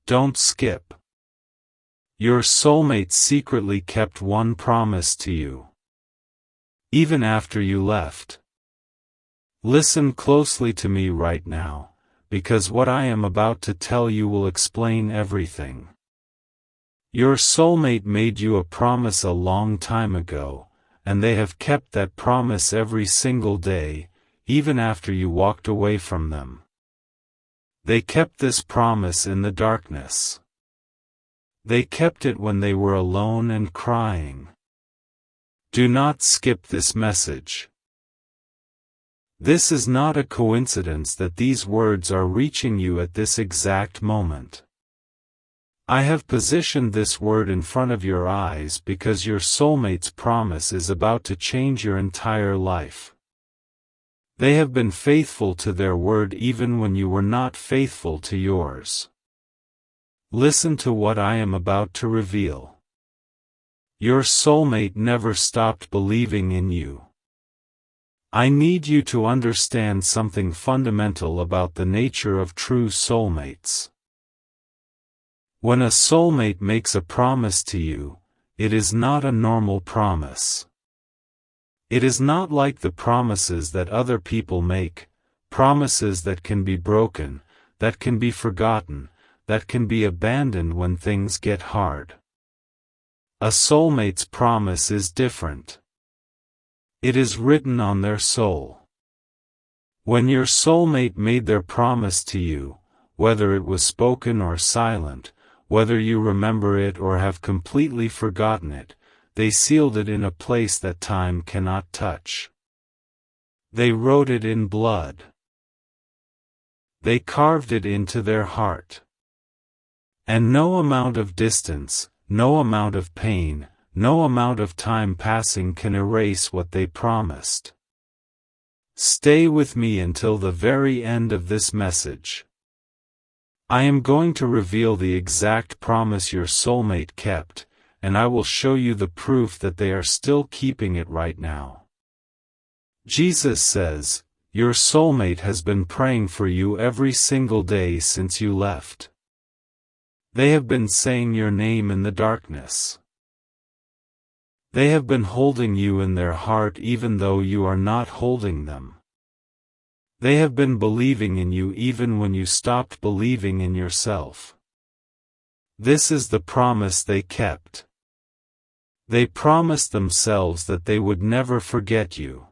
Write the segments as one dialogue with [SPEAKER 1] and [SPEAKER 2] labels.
[SPEAKER 1] Don't skip. Your soulmate secretly kept one promise to you, even after you left. Listen closely to me right now, because what I am about to tell you will explain everything. Your soulmate made you a promise a long time ago, and they have kept that promise every single day, even after you walked away from them. They kept this promise in the darkness. They kept it when they were alone and crying. Do not skip this message. This is not a coincidence that these words are reaching you at this exact moment. I have positioned this word in front of your eyes because your soulmate's promise is about to change your entire life. They have been faithful to their word even when you were not faithful to yours. Listen to what I am about to reveal. Your soulmate never stopped believing in you. I need you to understand something fundamental about the nature of true soulmates. When a soulmate makes a promise to you, it is not a normal promise. It is not like the promises that other people make, promises that can be broken, that can be forgotten, that can be abandoned when things get hard. A soulmate's promise is different. It is written on their soul. When your soulmate made their promise to you, whether it was spoken or silent, whether you remember it or have completely forgotten it, they sealed it in a place that time cannot touch. They wrote it in blood. They carved it into their heart. And no amount of distance, no amount of pain, no amount of time passing can erase what they promised. Stay with me until the very end of this message. I am going to reveal the exact promise your soulmate kept, and I will show you the proof that they are still keeping it right now. Jesus says, your soulmate has been praying for you every single day since you left. They have been saying your name in the darkness. They have been holding you in their heart even though you are not holding them. They have been believing in you even when you stopped believing in yourself. This is the promise they kept. They promised themselves that they would never forget you.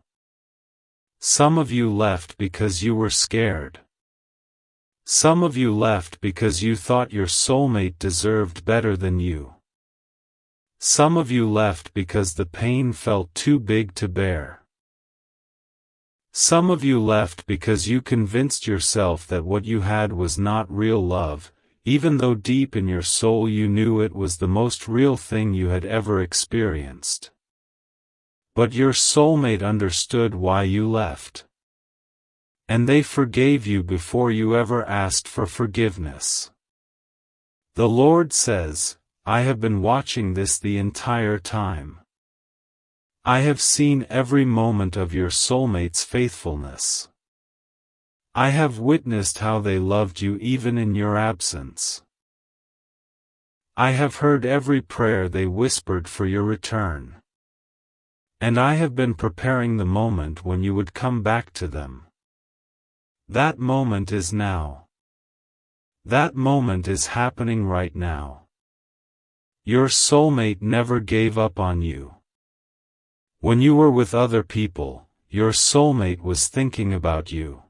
[SPEAKER 1] Some of you left because you were scared. Some of you left because you thought your soulmate deserved better than you. Some of you left because the pain felt too big to bear. Some of you left because you convinced yourself that what you had was not real love, even though deep in your soul you knew it was the most real thing you had ever experienced. But your soulmate understood why you left. And they forgave you before you ever asked for forgiveness. The Lord says, I have been watching this the entire time. I have seen every moment of your soulmate's faithfulness. I have witnessed how they loved you even in your absence. I have heard every prayer they whispered for your return. And I have been preparing the moment when you would come back to them. That moment is now. That moment is happening right now. Your soulmate never gave up on you. When you were with other people, your soulmate was thinking about you.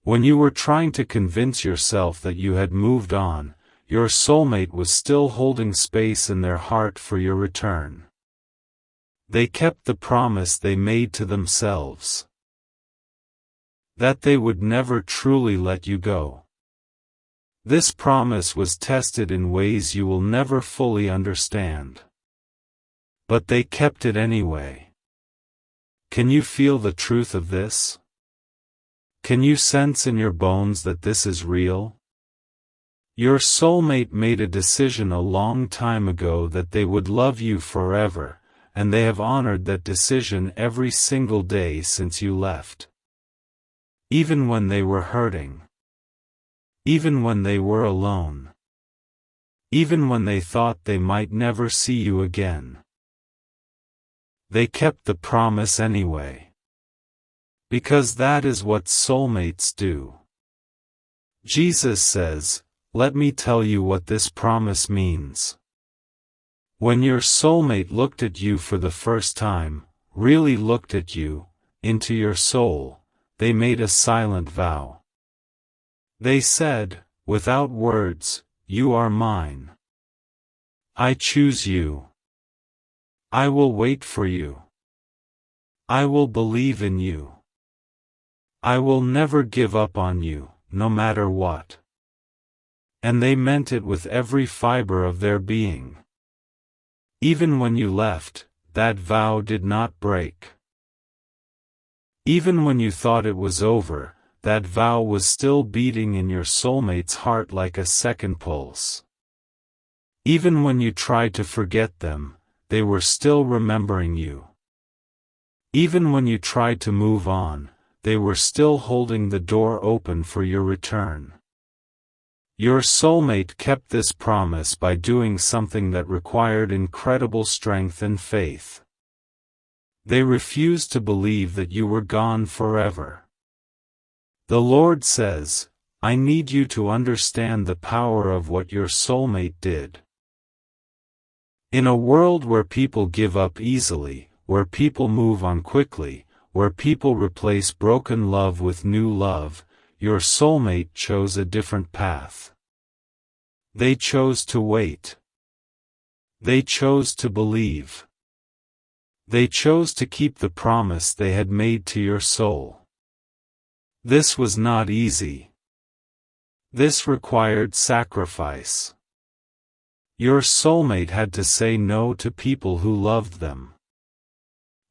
[SPEAKER 1] When you were trying to convince yourself that you had moved on, your soulmate was still holding space in their heart for your return. They kept the promise they made to themselves. That they would never truly let you go. This promise was tested in ways you will never fully understand. But they kept it anyway. Can you feel the truth of this? Can you sense in your bones that this is real? Your soulmate made a decision a long time ago that they would love you forever, and they have honored that decision every single day since you left. Even when they were hurting. Even when they were alone. even when they thought they might never see you again. They kept the promise anyway. Because that is what soulmates do. Jesus says, "Let me tell you what this promise means." When your soulmate looked at you for the first time, really looked at you, into your soul, they made a silent vow. They said, without words, "You are mine. I choose you. I will wait for you. I will believe in you. I will never give up on you, no matter what." And they meant it with every fiber of their being. Even when you left, that vow did not break. Even when you thought it was over, that vow was still beating in your soulmate's heart like a second pulse. Even when you tried to forget them, they were still remembering you. Even when you tried to move on, they were still holding the door open for your return. Your soulmate kept this promise by doing something that required incredible strength and faith. They refused to believe that you were gone forever. The Lord says, "I need you to understand the power of what your soulmate did." In a world where people give up easily, where people move on quickly, where people replace broken love with new love, your soulmate chose a different path. They chose to wait. They chose to believe. They chose to keep the promise they had made to your soul. This was not easy. This required sacrifice. Your soulmate had to say no to people who loved them.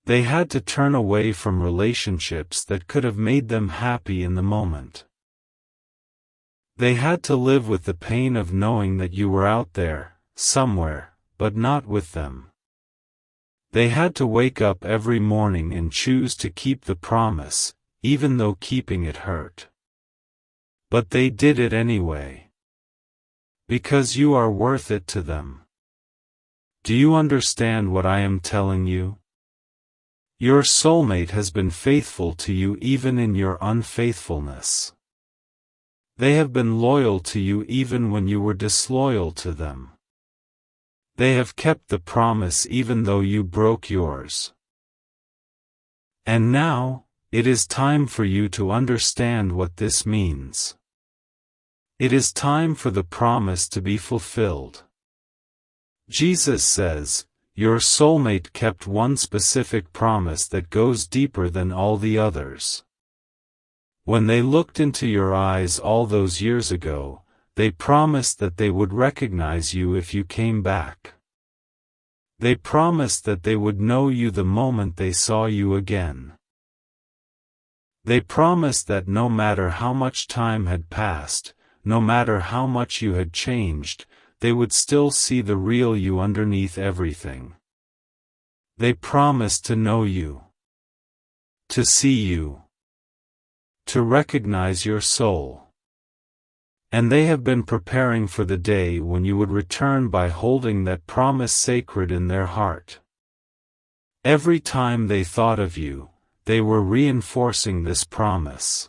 [SPEAKER 1] They had to turn away from relationships that could have made them happy in the moment. They had to live with the pain of knowing that you were out there, somewhere, but not with them. They had to wake up every morning and choose to keep the promise, even though keeping it hurt. But they did it anyway. Because you are worth it to them. Do you understand what I am telling you? Your soulmate has been faithful to you even in your unfaithfulness. They have been loyal to you even when you were disloyal to them. They have kept the promise even though you broke yours. And now, it is time for you to understand what this means. It is time for the promise to be fulfilled. Jesus says, your soulmate kept one specific promise that goes deeper than all the others. When they looked into your eyes all those years ago, they promised that they would recognize you if you came back. They promised that they would know you the moment they saw you again. They promised that no matter how much time had passed, no matter how much you had changed, they would still see the real you underneath everything. They promised to know you, to see you, to recognize your soul. And they have been preparing for the day when you would return by holding that promise sacred in their heart. Every time they thought of you, they were reinforcing this promise.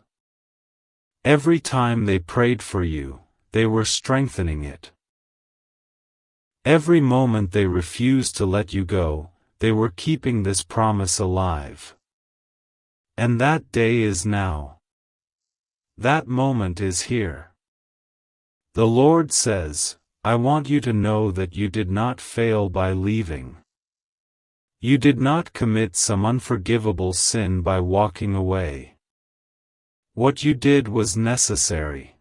[SPEAKER 1] Every time they prayed for you, they were strengthening it. Every moment they refused to let you go, they were keeping this promise alive. And that day is now. That moment is here. The Lord says, I want you to know that you did not fail by leaving. You did not commit some unforgivable sin by walking away. What you did was necessary.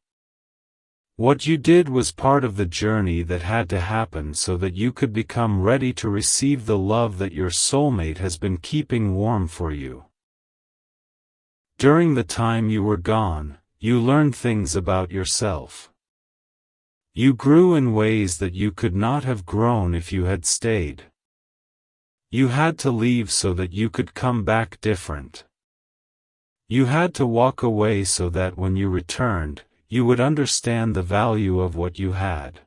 [SPEAKER 1] What you did was part of the journey that had to happen so that you could become ready to receive the love that your soulmate has been keeping warm for you. During the time you were gone, you learned things about yourself. You grew in ways that you could not have grown if you had stayed. You had to leave so that you could come back different. You had to walk away so that when you returned, you would understand the value of what you had.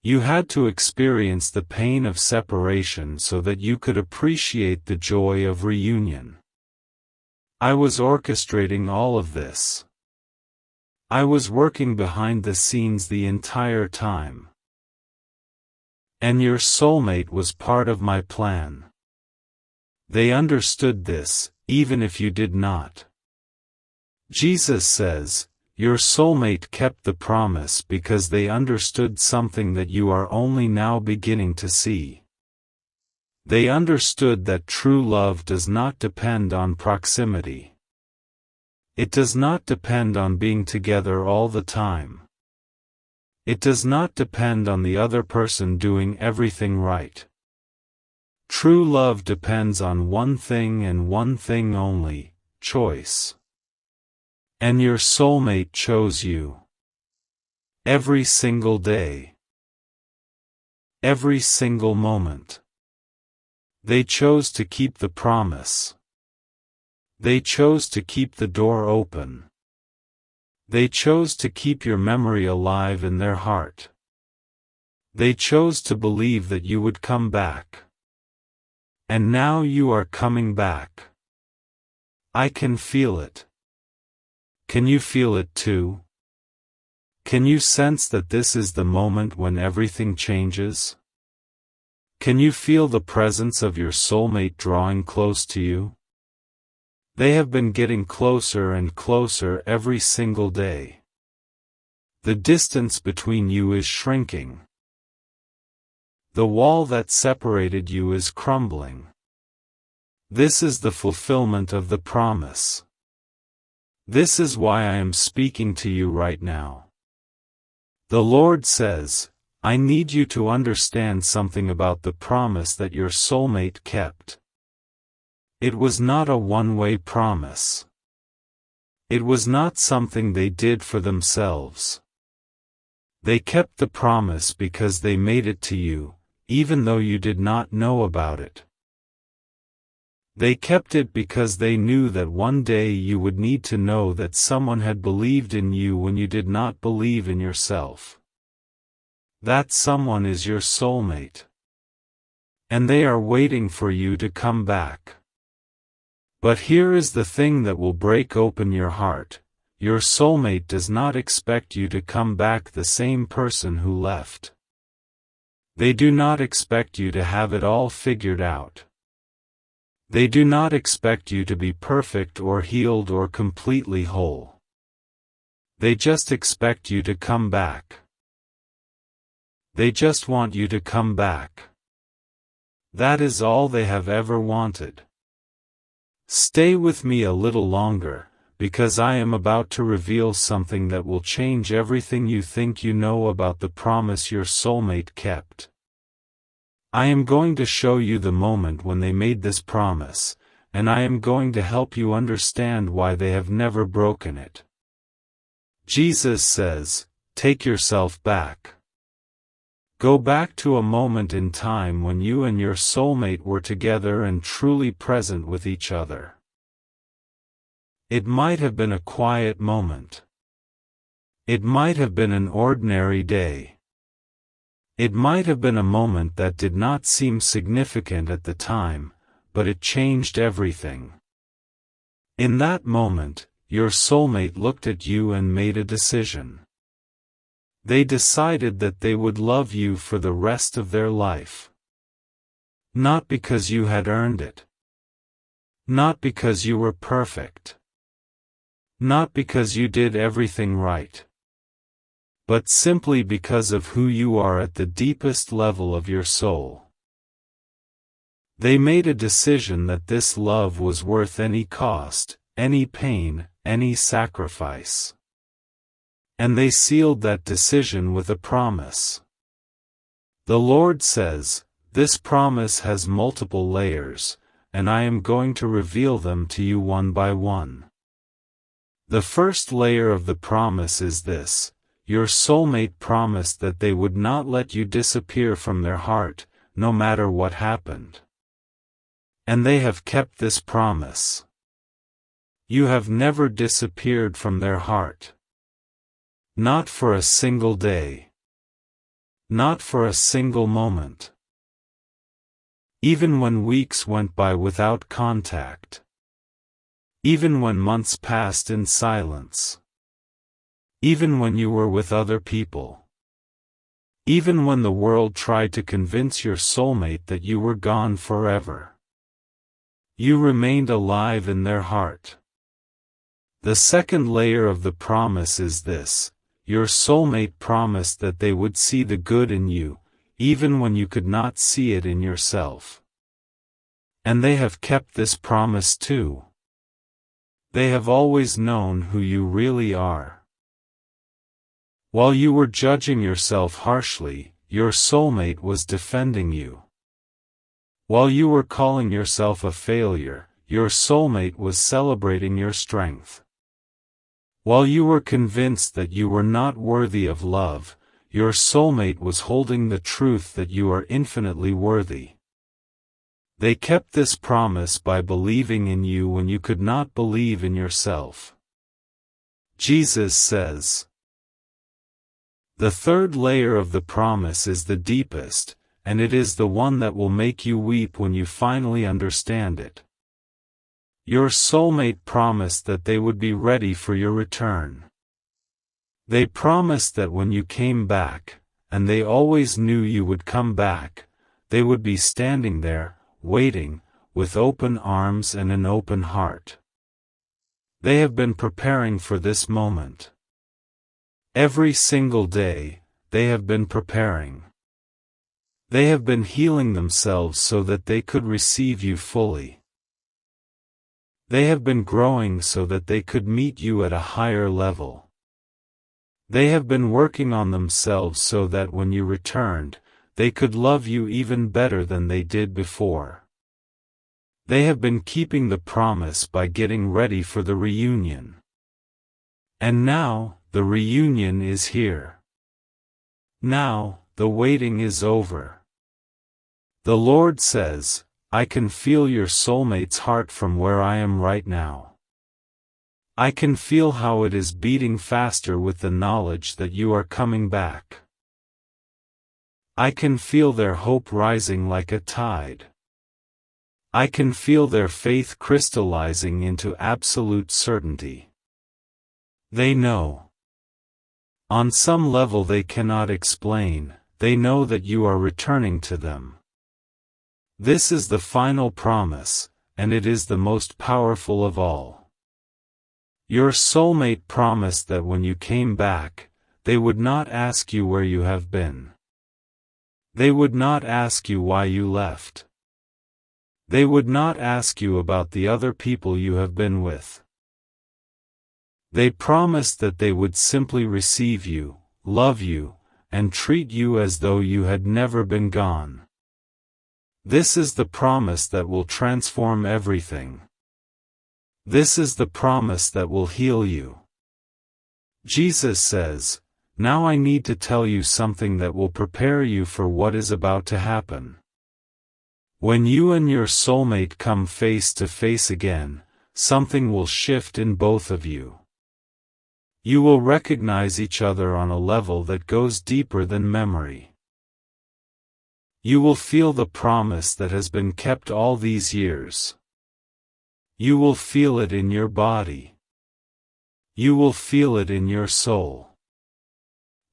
[SPEAKER 1] You had to experience the pain of separation so that you could appreciate the joy of reunion. I was orchestrating all of this. I was working behind the scenes the entire time. And your soulmate was part of my plan. They understood this, even if you did not. Jesus says, your soulmate kept the promise because they understood something that you are only now beginning to see. They understood that true love does not depend on proximity. It does not depend on being together all the time. It does not depend on the other person doing everything right. True love depends on one thing and one thing only: choice. And your soulmate chose you. Every single day. Every single moment. They chose to keep the promise. They chose to keep the door open. They chose to keep your memory alive in their heart. They chose to believe that you would come back. And now you are coming back. I can feel it. Can you feel it too? Can you sense that this is the moment when everything changes? Can you feel the presence of your soulmate drawing close to you? They have been getting closer and closer every single day. The distance between you is shrinking. The wall that separated you is crumbling. This is the fulfillment of the promise. This is why I am speaking to you right now. The Lord says, I need you to understand something about the promise that your soulmate kept. It was not a one-way promise. It was not something they did for themselves. They kept the promise because they made it to you, even though you did not know about it. They kept it because they knew that one day you would need to know that someone had believed in you when you did not believe in yourself. That someone is your soulmate. And they are waiting for you to come back. But here is the thing that will break open your heart: your soulmate does not expect you to come back the same person who left. They do not expect you to have it all figured out. They do not expect you to be perfect or healed or completely whole. They just expect you to come back. They just want you to come back. That is all they have ever wanted. Stay with me a little longer, because I am about to reveal something that will change everything you think you know about the promise your soulmate kept. I am going to show you the moment when they made this promise, and I am going to help you understand why they have never broken it. Jesus says, take yourself back. Go back to a moment in time when you and your soulmate were together and truly present with each other. It might have been a quiet moment. It might have been an ordinary day. It might have been a moment that did not seem significant at the time, but it changed everything. In that moment, your soulmate looked at you and made a decision. They decided that they would love you for the rest of their life. Not because you had earned it. Not because you were perfect. Not because you did everything right. But simply because of who you are at the deepest level of your soul. They made a decision that this love was worth any cost, any pain, any sacrifice. And they sealed that decision with a promise. The Lord says, this promise has multiple layers, and I am going to reveal them to you one by one. The first layer of the promise is this: your soulmate promised that they would not let you disappear from their heart, no matter what happened. And they have kept this promise. You have never disappeared from their heart. Not for a single day. Not for a single moment. Even when weeks went by without contact. Even when months passed in silence. Even when you were with other people. Even when the world tried to convince your soulmate that you were gone forever. You remained alive in their heart. The second layer of the promise is this: your soulmate promised that they would see the good in you, even when you could not see it in yourself. And they have kept this promise too. They have always known who you really are. While you were judging yourself harshly, your soulmate was defending you. While you were calling yourself a failure, your soulmate was celebrating your strength. While you were convinced that you were not worthy of love, your soulmate was holding the truth that you are infinitely worthy. They kept this promise by believing in you when you could not believe in yourself. Jesus says, the third layer of the promise is the deepest, and it is the one that will make you weep when you finally understand it. Your soulmate promised that they would be ready for your return. They promised that when you came back, and they always knew you would come back, they would be standing there, waiting, with open arms and an open heart. They have been preparing for this moment. Every single day, they have been preparing. They have been healing themselves so that they could receive you fully. They have been growing so that they could meet you at a higher level. They have been working on themselves so that when you returned, they could love you even better than they did before. They have been keeping the promise by getting ready for the reunion. And now, the reunion is here. Now, the waiting is over. The Lord says, I can feel your soulmate's heart from where I am right now. I can feel how it is beating faster with the knowledge that you are coming back. I can feel their hope rising like a tide. I can feel their faith crystallizing into absolute certainty. They know. On some level they cannot explain, they know that you are returning to them. This is the final promise, and it is the most powerful of all. Your soulmate promised that when you came back, they would not ask you where you have been. They would not ask you why you left. They would not ask you about the other people you have been with. They promised that they would simply receive you, love you, and treat you as though you had never been gone. This is the promise that will transform everything. This is the promise that will heal you. Jesus says, now I need to tell you something that will prepare you for what is about to happen. When you and your soulmate come face to face again, something will shift in both of you. You will recognize each other on a level that goes deeper than memory. You will feel the promise that has been kept all these years. You will feel it in your body. You will feel it in your soul.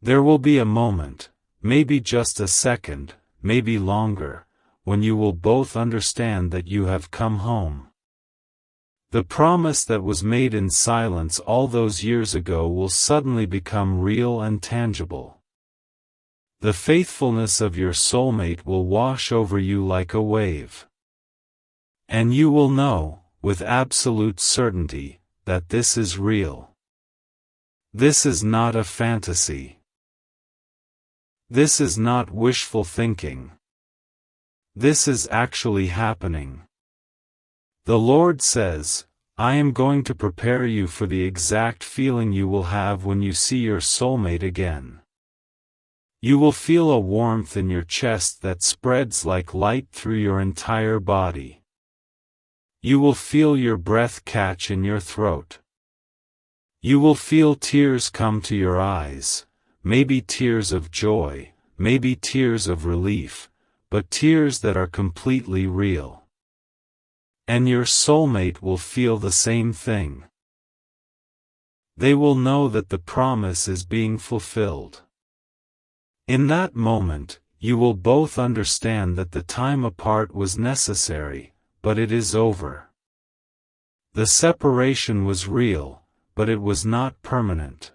[SPEAKER 1] There will be a moment, maybe just a second, maybe longer, when you will both understand that you have come home. The promise that was made in silence all those years ago will suddenly become real and tangible. The faithfulness of your soulmate will wash over you like a wave. And you will know, with absolute certainty, that this is real. This is not a fantasy. This is not wishful thinking. This is actually happening. The Lord says, I am going to prepare you for the exact feeling you will have when you see your soulmate again. You will feel a warmth in your chest that spreads like light through your entire body. You will feel your breath catch in your throat. You will feel tears come to your eyes, maybe tears of joy, maybe tears of relief, but tears that are completely real. And your soulmate will feel the same thing. They will know that the promise is being fulfilled. In that moment, you will both understand that the time apart was necessary, but it is over. The separation was real, but it was not permanent.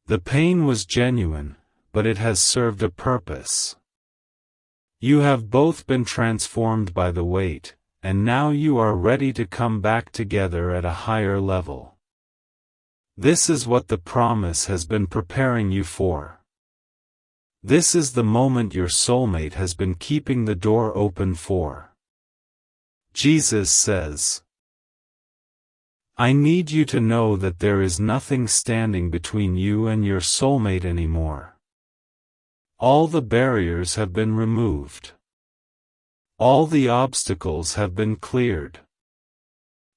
[SPEAKER 1] The pain was genuine, but it has served a purpose. You have both been transformed by the weight, and now you are ready to come back together at a higher level. This is what the promise has been preparing you for. This is the moment your soulmate has been keeping the door open for. Jesus says, I need you to know that there is nothing standing between you and your soulmate anymore. All the barriers have been removed. All the obstacles have been cleared.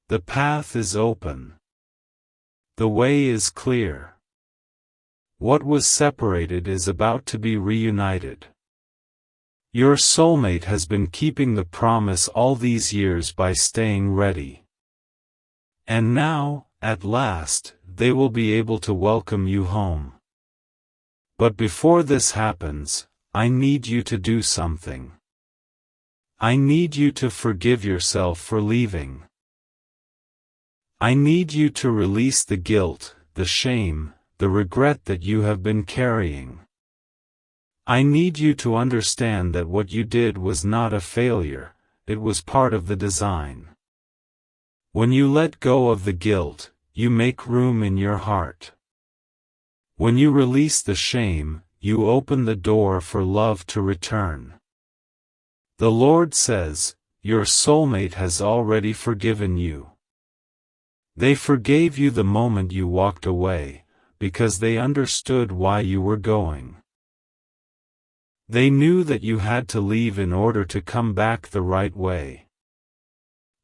[SPEAKER 1] The path is open. The way is clear. What was separated is about to be reunited. Your soulmate has been keeping the promise all these years by staying ready. And now, at last, they will be able to welcome you home. But before this happens, I need you to do something. I need you to forgive yourself for leaving. I need you to release the guilt, the shame, the regret that you have been carrying. I need you to understand that what you did was not a failure, it was part of the design. When you let go of the guilt, you make room in your heart. When you release the shame, you open the door for love to return. The Lord says, your soulmate has already forgiven you. They forgave you the moment you walked away, because they understood why you were going. They knew that you had to leave in order to come back the right way.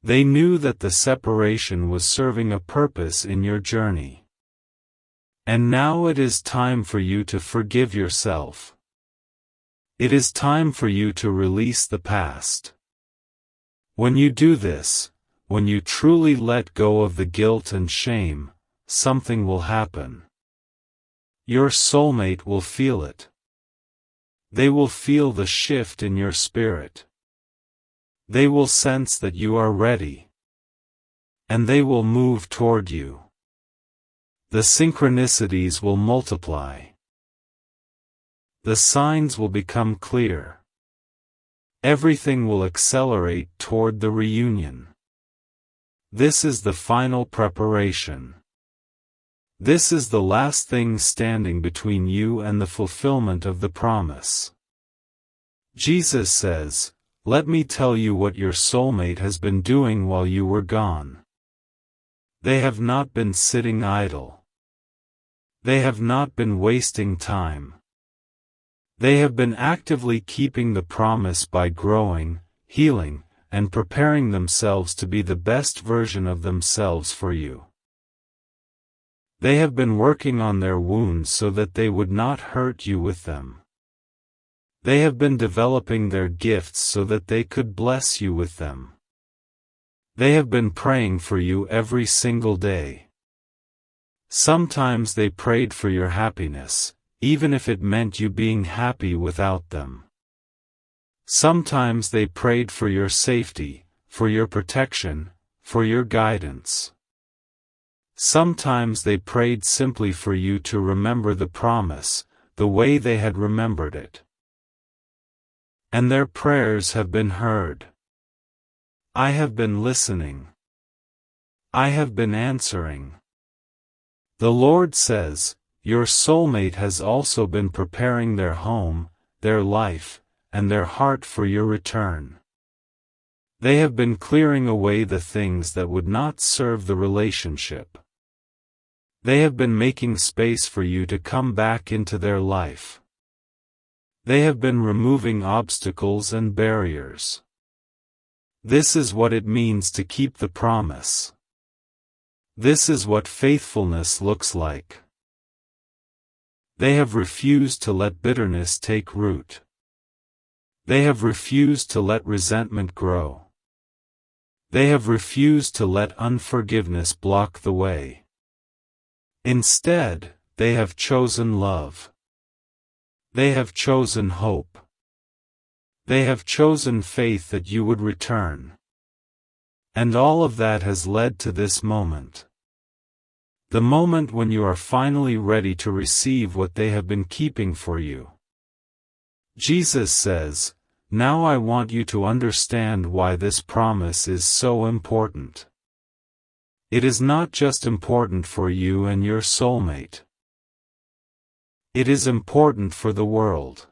[SPEAKER 1] They knew that the separation was serving a purpose in your journey. And now it is time for you to forgive yourself. It is time for you to release the past. When you do this, when you truly let go of the guilt and shame, something will happen. Your soulmate will feel it. They will feel the shift in your spirit. They will sense that you are ready. And they will move toward you. The synchronicities will multiply. The signs will become clear. Everything will accelerate toward the reunion. This is the final preparation. This is the last thing standing between you and the fulfillment of the promise. Jesus says, let me tell you what your soulmate has been doing while you were gone. They have not been sitting idle. They have not been wasting time. They have been actively keeping the promise by growing, healing, and preparing themselves to be the best version of themselves for you. They have been working on their wounds so that they would not hurt you with them. They have been developing their gifts so that they could bless you with them. They have been praying for you every single day. Sometimes they prayed for your happiness, even if it meant you being happy without them. Sometimes they prayed for your safety, for your protection, for your guidance. Sometimes they prayed simply for you to remember the promise, the way they had remembered it. And their prayers have been heard. I have been listening. I have been answering. The Lord says, your soulmate has also been preparing their home, their life, and their heart for your return. They have been clearing away the things that would not serve the relationship. They have been making space for you to come back into their life. They have been removing obstacles and barriers. This is what it means to keep the promise. This is what faithfulness looks like. They have refused to let bitterness take root. They have refused to let resentment grow. They have refused to let unforgiveness block the way. Instead, they have chosen love. They have chosen hope. They have chosen faith that you would return. And all of that has led to this moment. The moment when you are finally ready to receive what they have been keeping for you. Jesus says, "Now I want you to understand why this promise is so important. It is not just important for you and your soulmate. It is important for the world.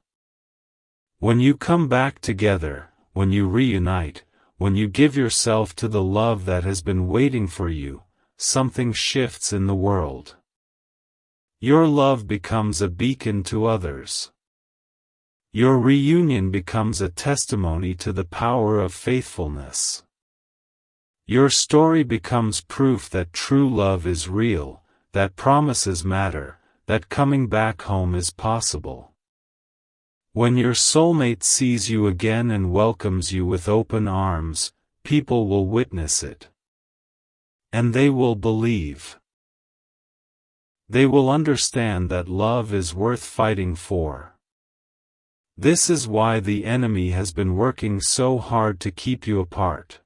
[SPEAKER 1] When you come back together, when you reunite, when you give yourself to the love that has been waiting for you, something shifts in the world. Your love becomes a beacon to others. Your reunion becomes a testimony to the power of faithfulness. Your story becomes proof that true love is real, that promises matter, that coming back home is possible. When your soulmate sees you again and welcomes you with open arms, people will witness it. And they will believe. They will understand that love is worth fighting for. This is why the enemy has been working so hard to keep you apart.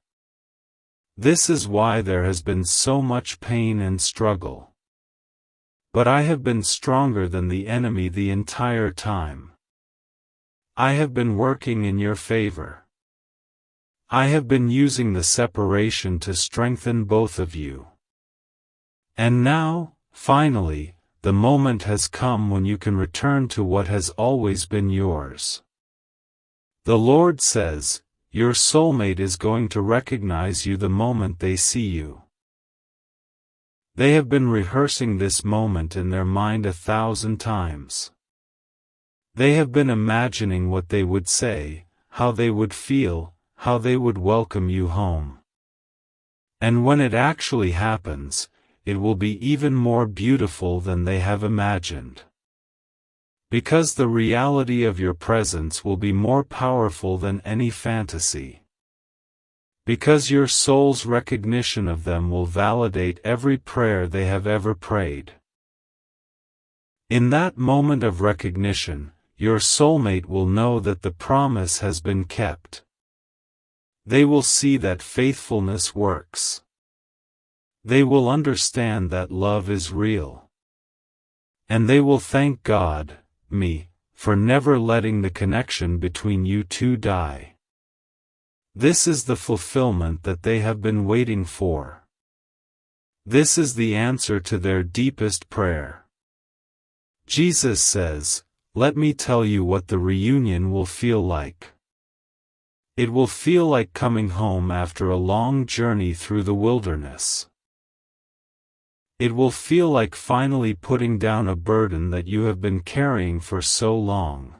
[SPEAKER 1] This is why there has been so much pain and struggle. But I have been stronger than the enemy the entire time. I have been working in your favor. I have been using the separation to strengthen both of you. And now, finally, the moment has come when you can return to what has always been yours. The Lord says, your soulmate is going to recognize you the moment they see you. They have been rehearsing this moment in their mind 1,000 times. They have been imagining what they would say, how they would feel, how they would welcome you home. And when it actually happens, it will be even more beautiful than they have imagined. Because the reality of your presence will be more powerful than any fantasy. Because your soul's recognition of them will validate every prayer they have ever prayed. In that moment of recognition, your soulmate will know that the promise has been kept. They will see that faithfulness works. They will understand that love is real. And they will thank God, me, for never letting the connection between you two die. This is the fulfillment that they have been waiting for. This is the answer to their deepest prayer. Jesus says, "Let me tell you what the reunion will feel like. It will feel like coming home after a long journey through the wilderness. It will feel like finally putting down a burden that you have been carrying for so long.